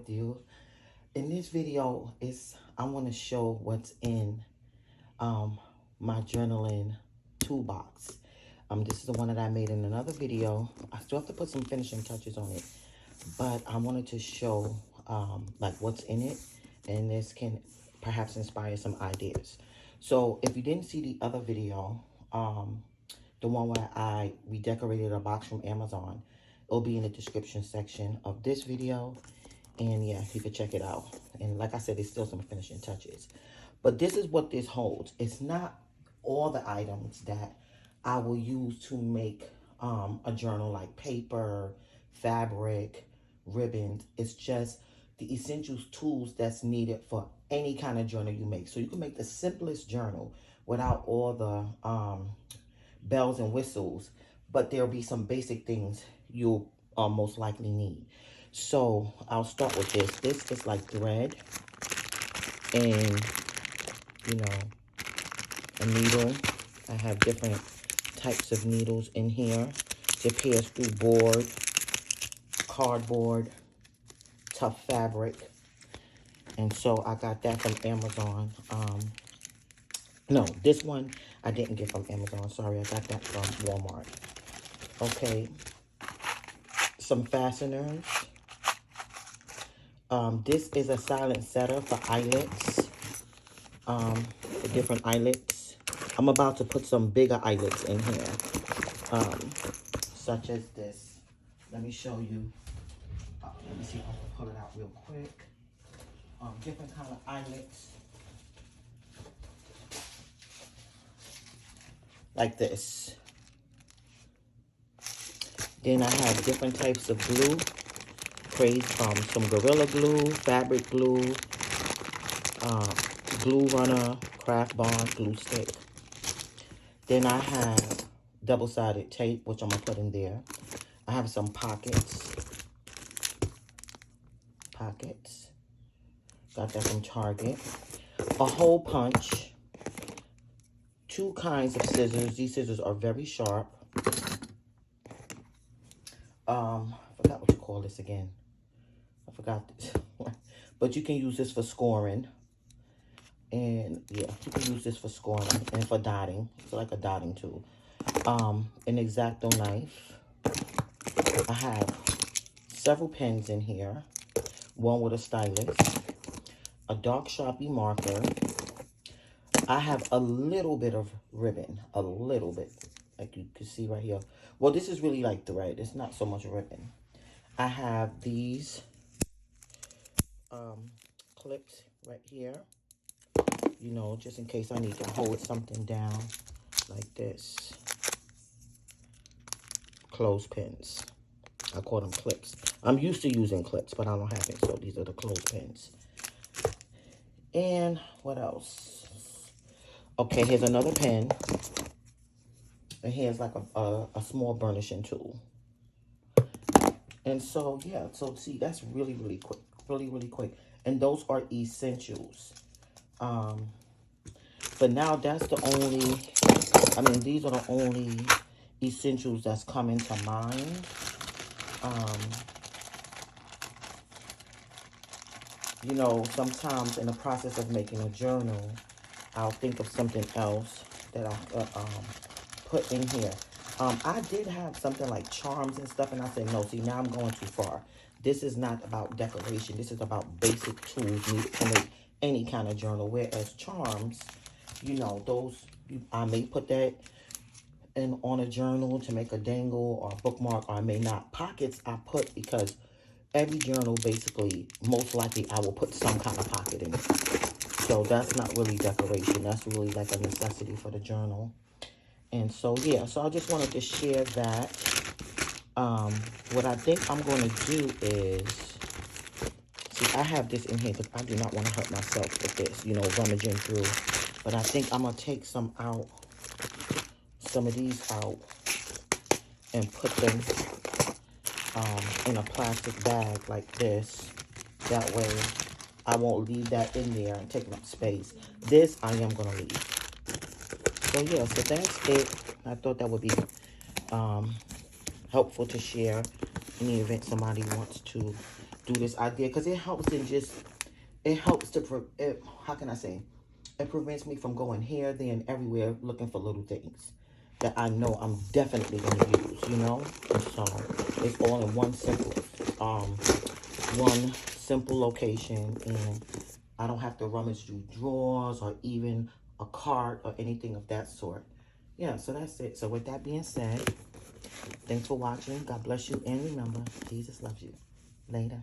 with you. In this video, I want to show what's in my journaling toolbox. This is the one that I made in another video. I still have to put some finishing touches on it, but I wanted to show like what's in it, and this can perhaps inspire some ideas. So if you didn't see the other video, the one where we decorated a box from Amazon, it'll be in the description section of this video. And yeah, you can check it out. And like I said, there's still some finishing touches. But this is what this holds. It's not all the items that I will use to make a journal, like paper, fabric, ribbons. It's just the essentials tools that's needed for any kind of journal you make. So you can make the simplest journal without all the bells and whistles, but there'll be some basic things you'll most likely need. So I'll start with this. This is like thread and, you know, a needle. I have different types of needles in here. It pierces through board, cardboard, tough fabric. And so I got that from Amazon. No, this one I didn't get from Amazon. Sorry, I got that from Walmart. Okay. Some fasteners. This is a silent setter for eyelets. For different eyelets. I'm about to put some bigger eyelets in here. Such as this. Let me show you. Let me see if I can pull it out real quick. Different kind of eyelets. Like this. Then I have different types of glue. Praise from some Gorilla Glue, fabric glue, glue runner, craft bond, glue stick. Then I have double-sided tape, which I'm gonna put in there. I have some pockets. Got that from Target. A hole punch. Two kinds of scissors. These scissors are very sharp. I forgot what you call this again. I forgot this. But you can use this for scoring. And yeah, you can use this for scoring and for dotting. It's like a dotting tool. An Exacto knife. I have several pens in here. One with a stylus. A dark Sharpie marker. I have a little bit of ribbon. A little bit. Like you can see right here. Well, this is really like thread. It's not so much ribbon. I have these clips right here. You know, just in case I need to hold something down like this. Clothespins. I call them clips. I'm used to using clips, but I don't have it. So these are the clothespins. And what else? Okay, here's another pen. And here's like a small burnishing tool. And so, yeah. So, see, that's really, really quick. Really, really quick. And those are essentials. But now that's the only... I mean, these are the only essentials that's coming to mind. You know, sometimes in the process of making a journal, I'll think of something else that I'll put in here. I did have something like charms and stuff, and I said, no, see, now I'm going too far. This is not about decoration. This is about basic tools needed to make any kind of journal. Whereas charms, you know, those, I may put that on a journal to make a dangle or a bookmark, or I may not. Pockets I put because every journal, basically, most likely I will put some kind of pocket in it. So that's not really decoration. That's really like a necessity for the journal. And so, yeah, so I just wanted to share that. What I think I'm going to do is, see, I have this in here because I do not want to hurt myself with this, you know, rummaging through. But I think I'm going to take some out, some of these out, and put them in a plastic bag like this. That way I won't leave that in there and taking up space. This I am going to leave. So yeah, so that's it. I thought that would be helpful to share in the event somebody wants to do this idea because it helps in just, it helps to, how can I say? It prevents me from going here, there, and everywhere looking for little things that I know I'm definitely going to use, you know? And so it's all in one simple location, and I don't have to rummage through drawers or even a cart or anything of that sort. Yeah, so that's it. So with that being said, thanks for watching. God bless you, and remember, Jesus loves you. Later.